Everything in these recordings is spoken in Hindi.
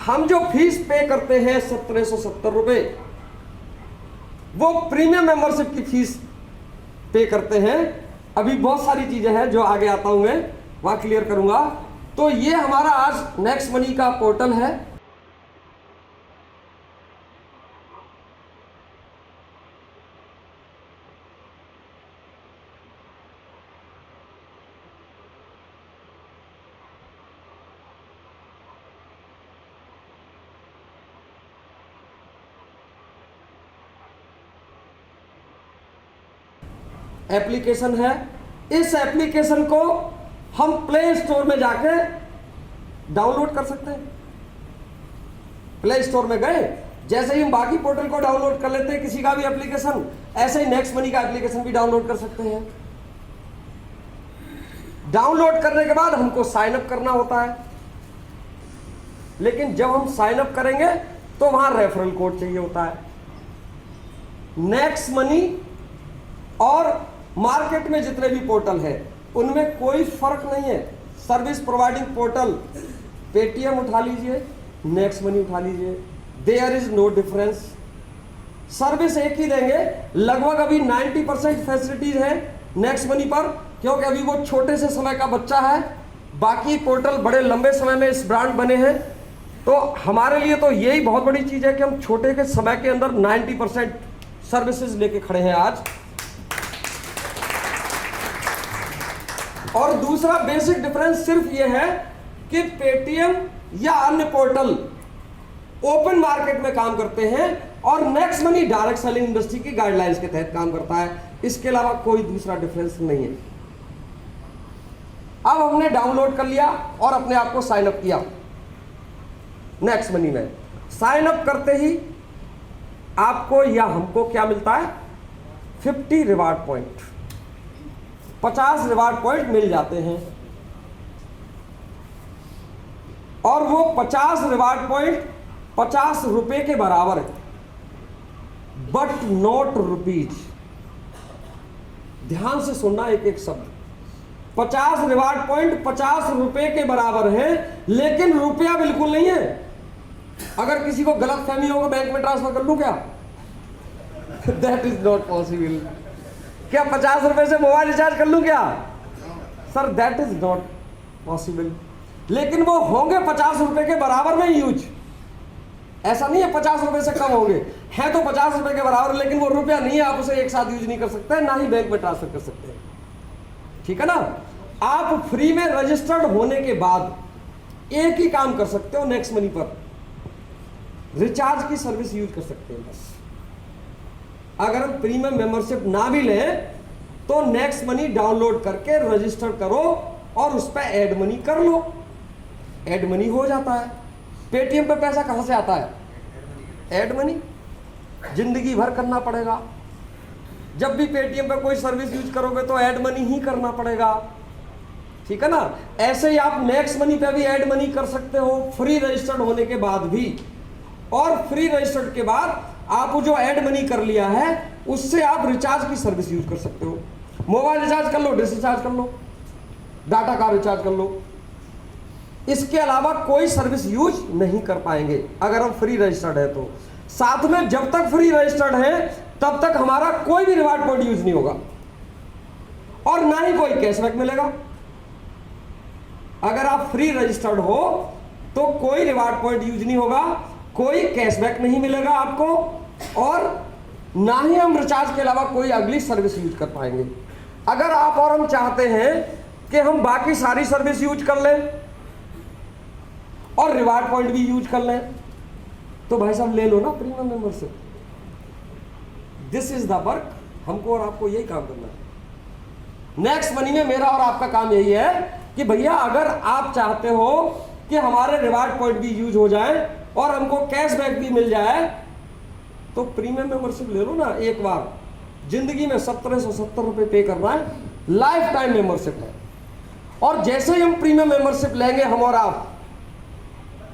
हम जो फीस पे करते हैं 1770 रुपए, वो प्रीमियम मेंबरशिप की फीस पे करते हैं। अभी बहुत सारी चीजें हैं जो आगे आता हूं मैं वहां क्लियर करूंगा। तो ये हमारा आज नेक्स्ट मनी का पोर्टल है। एप्लीकेशन है। इस एप्लीकेशन को हम प्ले स्टोर में जाके डाउनलोड कर सकते हैं। प्ले स्टोर में गए, जैसे ही हम बाकी पोर्टल को डाउनलोड कर लेते हैं किसी का भी एप्लीकेशन, ऐसे ही नेक्स्ट मनी का एप्लीकेशन भी डाउनलोड कर सकते हैं। डाउनलोड करने के बाद हमको साइन अप करना होता है, लेकिन जब हम साइन अप करेंगे तो वहां रेफरल कोड चाहिए होता है। नेक्स्ट मनी और मार्केट में जितने भी पोर्टल है उनमें कोई फर्क नहीं है। सर्विस प्रोवाइडिंग पोर्टल पेटीएम उठा लीजिए, नेक्स्ट मनी उठा लीजिए, there is no difference. Service एक ही देंगे। लगभग अभी 90% फैसिलिटीज है नेक्स्ट मनी पर, क्योंकि अभी वो छोटे से समय का बच्चा है। बाकी पोर्टल बड़े लंबे समय में इस ब्रांड बने हैं, तो हमारे लिए तो यही बहुत बड़ी चीज है कि हम छोटे के समय के अंदर 90% सर्विसेज लेके खड़े हैं आज। और दूसरा बेसिक डिफरेंस सिर्फ यह है कि पेटीएम या अन्य पोर्टल ओपन मार्केट में काम करते हैं और next money direct selling industry की गाइडलाइंस के तहत काम करता है। इसके अलावा कोई दूसरा डिफरेंस नहीं है। अब हमने डाउनलोड कर लिया और अपने आप को साइन अप किया। नेक्स्ट मनी में साइन अप करते ही आपको या हमको क्या मिलता है? 50 रिवार्ड पॉइंट, 50 रिवार्ड पॉइंट मिल जाते हैं। और वो 50 रिवार्ड पॉइंट 50 रुपए के बराबर है, बट नॉट रुपीज। ध्यान से सुनना एक एक शब्द। 50 रिवार्ड पॉइंट 50 रुपए के बराबर है, लेकिन रुपया बिल्कुल नहीं है। अगर किसी को गलत फहमी हो, बैंक में ट्रांसफर कर लूं क्या? That is not possible. क्या 50 रुपए से मोबाइल रिचार्ज कर लूं क्या? Sir that is not possible. लेकिन वो होंगे 50 रुपए के बराबर में यूज। ऐसा नहीं है 50 रुपए से कम होंगे, है तो 50 रुपए के बराबर, लेकिन वो रुपया नहीं है, आप उसे एक साथ यूज नहीं कर सकते, ना ही बैंक में ट्रांसफर कर सकते हैं। ठीक है ना? आप फ्री में रजिस्टर्ड होने के बाद एक ही काम कर सकते हो, नेक्स्ट मनी पर रिचार्ज की सर्विस यूज कर सकते हैं बस। अगर हम प्रीमियम मेंबरशिप ना भी लें तो नेक्स्ट मनी डाउनलोड करके रजिस्टर करो और उस पर ऐड मनी कर लो, ऐड मनी हो जाता है। पेटीएम पे पैसा कहां से आता है? Add money. जिंदगी भर करना पड़ेगा। जब भी पेटीएम पे कोई सर्विस यूज करोगे तो ऐड मनी ही करना पड़ेगा। ठीक है ना? ऐसे ही आप नेक्स्ट मनी पे भी ऐड मनी कर सकते हो फ्री रजिस्टर्ड होने के बाद भी। और फ्री रजिस्टर्ड के बाद आप जो ऐड मनी कर लिया है उससे आप रिचार्ज की सर्विस यूज कर सकते हो। मोबाइल रिचार्ज कर लो, डिश रिचार्ज कर लो, डाटा का रिचार्ज कर लो। इसके अलावा कोई सर्विस यूज नहीं कर पाएंगे अगर हम फ्री रजिस्टर्ड है तो। साथ में जब तक फ्री रजिस्टर्ड है तब तक हमारा कोई भी रिवार्ड पॉइंट यूज नहीं होगा और ना ही कोई कैशबैक मिलेगा। अगर आप फ्री रजिस्टर्ड हो तो कोई रिवार्ड पॉइंट यूज नहीं होगा, कोई कैशबैक नहीं मिलेगा आपको, और ना ही हम रिचार्ज के अलावा कोई अगली सर्विस यूज कर पाएंगे। अगर आप और हम चाहते हैं कि हम बाकी सारी सर्विस यूज कर लें और रिवार्ड पॉइंट भी यूज कर लें, तो भाई साहब ले लो ना premium membership. This is the work. हमको और आपको यही काम करना है। नेक्स्ट मनी में मेरा और आपका काम यही है कि भैया अगर आप चाहते हो कि हमारे रिवार्ड पॉइंट भी यूज हो जाए और हमको कैशबैक भी मिल जाए, तो प्रीमियम मेंबरशिप ले लो ना। एक बार जिंदगी में 1770 रुपए पे करना है, लाइफ टाइम मेंबरशिप है। और जैसे ही हम प्रीमियम मेंबरशिप लेंगे हम और आप,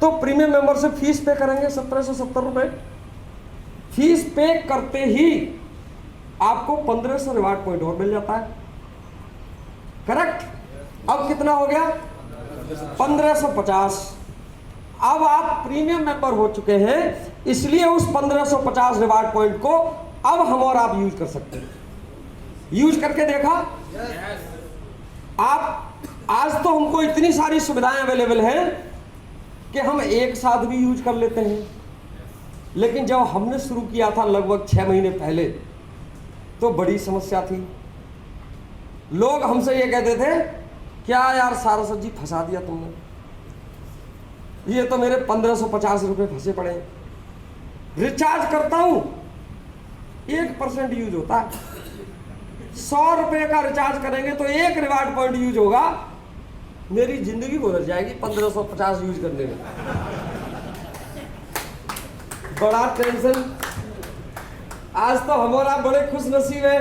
तो प्रीमियम मेंबरशिप फीस पे करेंगे 1770 रुपए। फीस पे करते ही आपको 1500 रिवार्ड पॉइंट और मिल जाता है। करेक्ट? अब कितना हो गया? 1550। अब आप प्रीमियम मेंबर हो चुके हैं, इसलिए उस 1550 रिवार्ड पॉइंट को अब हम और आप यूज कर सकते हैं। यूज करके देखा आप? आज तो हमको इतनी सारी सुविधाएं अवेलेबल हैं कि हम एक साथ भी यूज कर लेते हैं, लेकिन जब हमने शुरू किया था लगभग 6 महीने पहले तो बड़ी समस्या थी। लोग हमसे ये कहते थे, क्या यार सारस्वत जी फंसा दिया तुमने, ये तो मेरे 1550 रुपये फंसे पड़े हैं। रिचार्ज करता हूं 1% यूज होता है, 100 रुपये का रिचार्ज करेंगे तो 1 रिवार्ड पॉइंट यूज होगा, मेरी जिंदगी गुजर जाएगी 1550 यूज करने में। बड़ा टेंशन। आज तो हमारा बड़े खुश नसीब है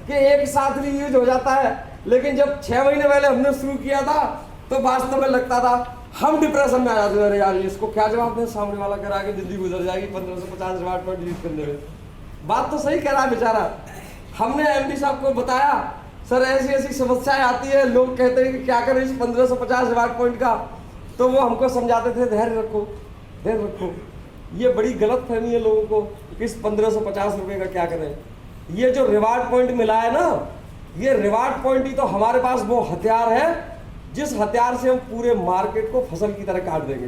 कि एक साथ भी यूज हो जाता है, लेकिन जब 6 महीने पहले हमने शुरू किया था तो वास्तव में लगता था हम डिप्रेशन में आ जाते थे, यार इसको क्या जवाब दें, सामने वाला कह रहा है कि जिंदगी गुजर जाएगी 1550 रिवार्ड पॉइंट यूज करने में। बात तो सही कह रहा है बेचारा। हमने एमडी साहब को बताया, सर ऐसी ऐसी समस्याएं आती है, लोग कहते हैं कि क्या करें इस 1550 रिवार्ड पॉइंट का, तो वो हमको समझाते थे धैर्य रखो, धैर्य रखो। ये बड़ी गलत फहमी है लोगों को कि इस 1550 रुपये का क्या करें। ये जो रिवार्ड पॉइंट मिला है ना, ये रिवार्ड पॉइंट ही तो हमारे पास वो हथियार है जिस हथियार से हम पूरे मार्केट को फसल की तरह काट देंगे।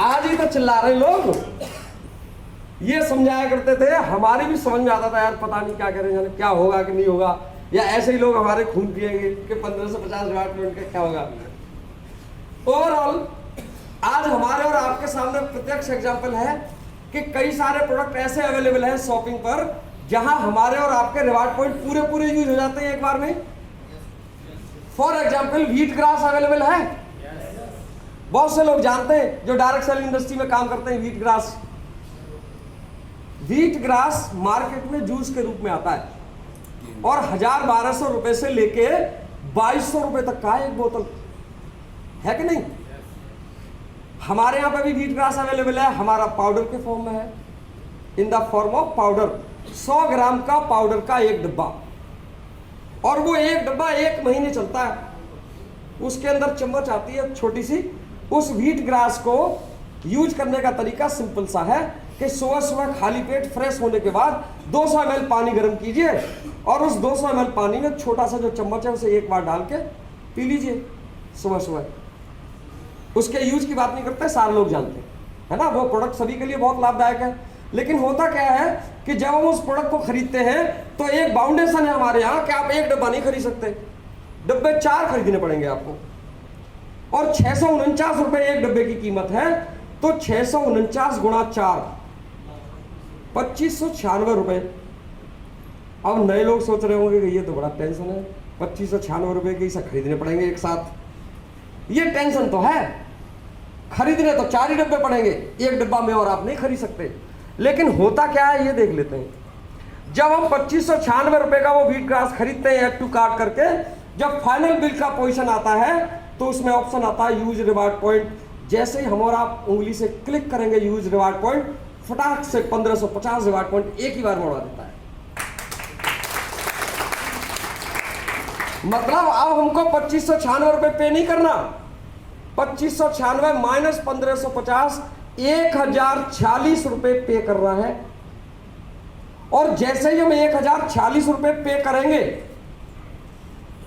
आज ही तो चिल्ला रहे लोग, ये समझाया करते थे, हमारी भी समझ में आता था यार पता नहीं क्या करें, जाने क्या होगा कि नहीं होगा, या ऐसे ही लोग हमारे खून पिएंगे कि 1550 रिवार्ड पॉइंट का क्या होगा। ओवरऑल आज हमारे और आपके सामने प्रत्यक्ष एग्जांपल है कि कई सारे प्रोडक्ट ऐसे अवेलेबल हैं शॉपिंग पर जहां हमारे और आपके रिवार्ड पॉइंट पूरे यूज हो जाते हैं एक बार में। For example wheat grass available है, बहुत से लोग जानते हैं जो डायरेक्ट सेलिंग इंडस्ट्री में काम करते हैं। व्हीट ग्रास मार्केट में जूस के रूप में आता है और 1000-1200 रुपए से लेके 2200 रुपए तक का एक बोतल है कि नहीं। हमारे यहां पे भी व्हीट ग्रास अवेलेबल है, हमारा पाउडर के फॉर्म में है, in the form of powder. 100 ग्राम का पाउडर का एक डब्बा, और वो एक डब्बा 1 महीने चलता है। उसके अंदर चम्मच आती है छोटी सी। उस व्हीट ग्रास को यूज करने का तरीका सिंपल सा है कि सुबह सुबह खाली पेट फ्रेश होने के बाद 200 ml पानी गर्म कीजिए और उस 200 ml पानी में छोटा सा जो चम्मच है उसे एक बार डाल के पी लीजिए सुबह सुबह। उसके यूज की बात नहीं करते, सारे लोग जानते हैं, है ना। वो प्रोडक्ट सभी के लिए बहुत लाभदायक है, लेकिन होता क्या है कि जब हम उस प्रोडक्ट को खरीदते हैं तो एक बाउंडेशन है हमारे यहाँ कि आप एक डब्बा नहीं खरीद सकते, डब्बे 4 खरीदने पड़ेंगे आपको। और 649 रुपए एक डब्बे की कीमत है, तो 649 गुणा 4 2596 रुपए। अब नए लोग सोच रहे होंगे कि ये तो बड़ा टेंशन है, 2596 रुपए के इसे खरीदने पड़ेंगे एक साथ। ये टेंशन तो है, खरीदने तो 4 ही डब्बे पड़ेंगे, एक डब्बा में और आप नहीं खरीद सकते। लेकिन होता क्या है ये देख लेते हैं। जब हम 2596 रुपए का वो व्हीट ग्रास खरीदते हैं एड टू कार्ट करके, जब फाइनल बिल का पोजीशन आता है तो उसमें ऑप्शन आता है यूज रिवार्ड पॉइंट। जैसे ही हम और आप उंगली से क्लिक करेंगे यूज रिवार्ड पॉइंट, फटाक से 1550 रिवार्ड पॉइंट एक ही बार मोड़ा देता है। मतलब अब हमको 2596 रुपए पे नहीं करना, 2596 माइनस 1550 1040 रुपए पे कर रहा है। और जैसे ही हम 1040 रुपए पे करेंगे,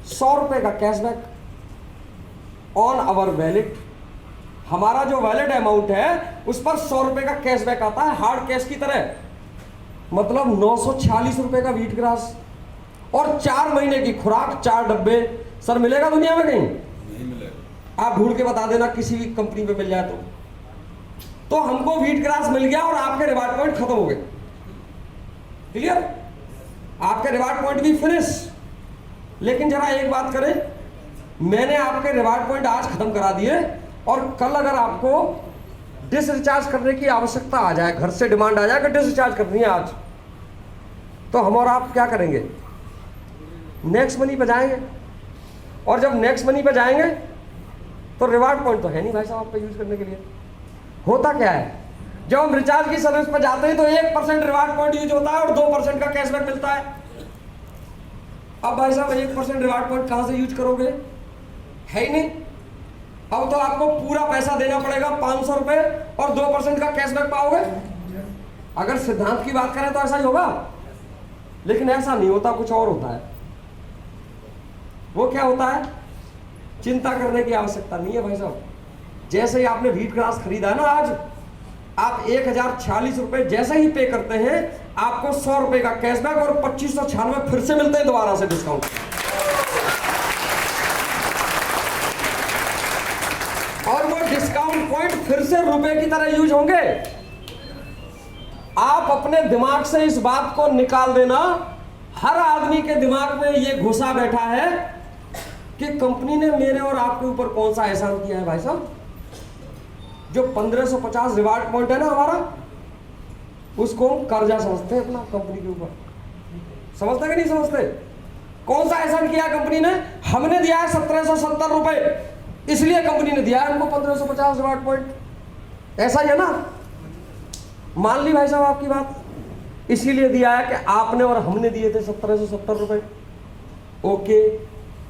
100 रुपए का कैशबैक ऑन आवर वैलेट। हमारा जो वैलेट अमाउंट है उस पर 100 रुपए का कैशबैक आता है, हार्ड कैश की तरह। मतलब 940 रुपए का व्हीट ग्रास और 4 महीने की खुराक, 4 डब्बे। सर मिलेगा दुनिया में कहीं? नहीं मिलेगा। आप ढूंढ के बता देना किसी भी कंपनी पे मिल जाए तो हमको व्हीट ग्रास मिल गया और आपके रिवार्ड पॉइंट खत्म हो गए। क्लियर? आपके रिवार्ड पॉइंट भी फिनिश। लेकिन जरा एक बात करें, मैंने आपके रिवार्ड पॉइंट आज खत्म करा दिए और कल अगर आपको डिसरिचार्ज करने की आवश्यकता आ जाए, घर से डिमांड आ जाए कि डिसरिचार्ज करनी है आज, तो हम और आप क्या करेंगे? नेक्स्ट मनी पे जाएंगे। और जब नेक्स्ट मनी पे जाएंगे तो रिवार्ड पॉइंट तो है नहीं भाई साहब आप पे यूज करने के लिए। होता क्या है, जब हम रिचार्ज की सर्विस पर जाते हैं तो 1% रिवार्ड पॉइंट यूज होता है और 2% का कैशबैक मिलता है। अब भाई साहब 1% रिवार्ड पॉइंट कहां से यूज करोगे? है ही नहीं। अब तो आपको पूरा पैसा देना पड़ेगा 500 रुपए और 2% का कैशबैक पाओगे। अगर सिद्धांत की बात करें तो ऐसा ही होगा, लेकिन ऐसा नहीं होता, कुछ और होता है। वो क्या होता है? चिंता करने की आवश्यकता नहीं है भाई साहब। जैसे ही आपने व्हीट ग्रास खरीदा ना, आज आप 1046 रुपए जैसे ही पे करते हैं, आपको 100 रुपए का कैशबैक और 2596 फिर से मिलते हैं दोबारा से डिस्काउंट। और वो डिस्काउंट पॉइंट फिर से रुपए की तरह यूज होंगे। आप अपने दिमाग से इस बात को निकाल देना, हर आदमी के दिमाग में ये घुसा बैठा है कि कंपनी ने मेरे और आपके ऊपर कौन सा एहसान किया है भाई साहब। जो 1550 रिवार्ड पॉइंट है ना हमारा, उसको हम कर्जा समझते हैं अपना कंपनी के ऊपर। समझते कि नहीं समझते? कौन सा एहसान किया कंपनी ने? हमने दिया है 1770 रुपए, इसलिए कंपनी ने दिया है हमको 1550 रिवार्ड पॉइंट। ऐसा ही है ना? मान ली भाई साहब आपकी बात, इसीलिए दिया है कि आपने और हमने दिए थे 1770 रुपए। ओके,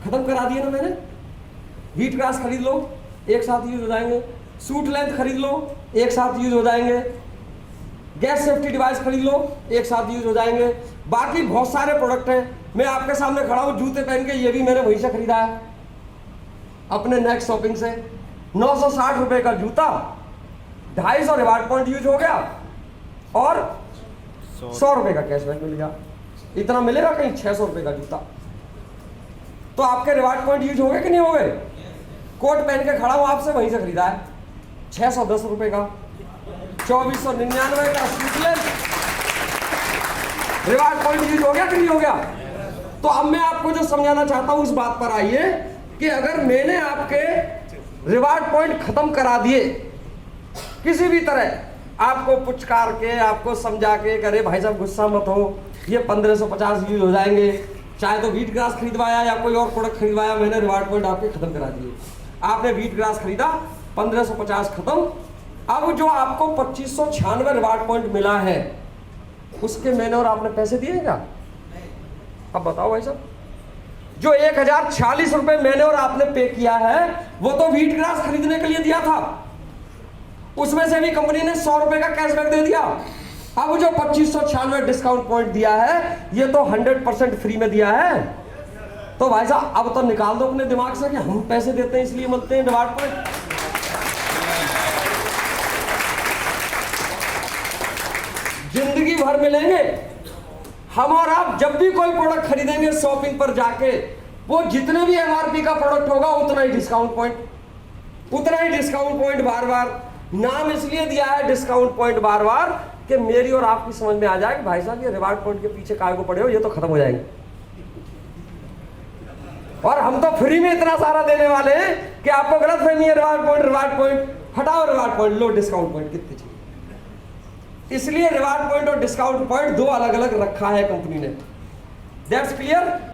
खत्म करा दिए ना मैंने। व्हीट ग्रास खरीद लो, एक साथ यूज हो जाएंगे। सूट लेंथ खरीद लो, एक साथ यूज हो जाएंगे। गैस सेफ्टी डिवाइस खरीद लो, एक साथ यूज हो जाएंगे। बाकी बहुत सारे प्रोडक्ट हैं। मैं आपके सामने खड़ा हूं जूते पहन के, ये भी मैंने वहीं से खरीदा है अपने नेक्स्ट शॉपिंग से। 960 रुपए का जूता, 250 रिवार्ड पॉइंट यूज हो गया और 100 रुपए का कैशबैक मिल गया। इतना मिलेगा कहीं 600 रुपए का जूता। तो आपके रिवार्ड पॉइंट यूज हो गए कि नहीं हो गए? कोट पहन के खड़ा हूं आपसे, वहीं से खरीदा है 610 रुपए का। 2499 का suit length, reward point use हो गया कि नहीं हो गया? तो अब मैं आपको जो समझाना चाहता हूं, उस बात पर आइए कि अगर मैंने आपके रिवार्ड पॉइंट खत्म करा दिए किसी भी तरह, आपको पुचकार के, आपको समझा के, करे भाई साहब गुस्सा मत हो, ये 1550 यूज हो जाएंगे, चाहे तो व्हीट ग्रास खरीदवाया या कोई और प्रोडक्ट खरीदवाया, मैंने रिवार्ड पॉइंट आपके खत्म करा दिए। आपने व्हीट ग्रास खरीदा, 1550 खत्म। अब जो आपको 2596 रिवार्ड पॉइंट मिला है, उसके मैंने और आपने पैसे दिए क्या? अब बताओ भाई साहब, जो 1046 रुपए मैंने और आपने पे किया है, वो तो व्हीट ग्रास खरीदने के लिए दिया था। उसमें से भी कंपनी ने 100 रुपए का कैशबैक दे दिया। अब जो 2596 डिस्काउंट पॉइंट दिया है, ये तो 100% फ्री में दिया है। तो भाई साहब अब तो निकाल दो अपने दिमाग से कि हम पैसे देते हैं इसलिए मिलते हैं रिवार्ड पॉइंट। जिंदगी भर मिलेंगे। हम और आप जब भी कोई प्रोडक्ट खरीदेंगे शॉपिंग पर जाके, वो जितने भी एमआरपी का प्रोडक्ट होगा उतना ही डिस्काउंट पॉइंट, उतना ही डिस्काउंट पॉइंट बार बार। नाम इसलिए दिया है डिस्काउंट पॉइंट बार बार कि मेरी और आपकी समझ में आ जाए कि भाई साहब ये रिवार्ड पॉइंट के पीछे काय को पड़े हो, ये तो खत्म हो जाएंगे। और हम तो फ्री में इतना सारा देने वाले हैं कि आपको गलत फहमी है। रिवार्ड पॉइंट हटाओ, रिवार्ड पॉइंट लो, डिस्काउंट पॉइंट कितने चाहिए। इसलिए रिवार्ड पॉइंट और डिस्काउंट पॉइंट दो अलग अलग रखा है कंपनी ने। That's clear.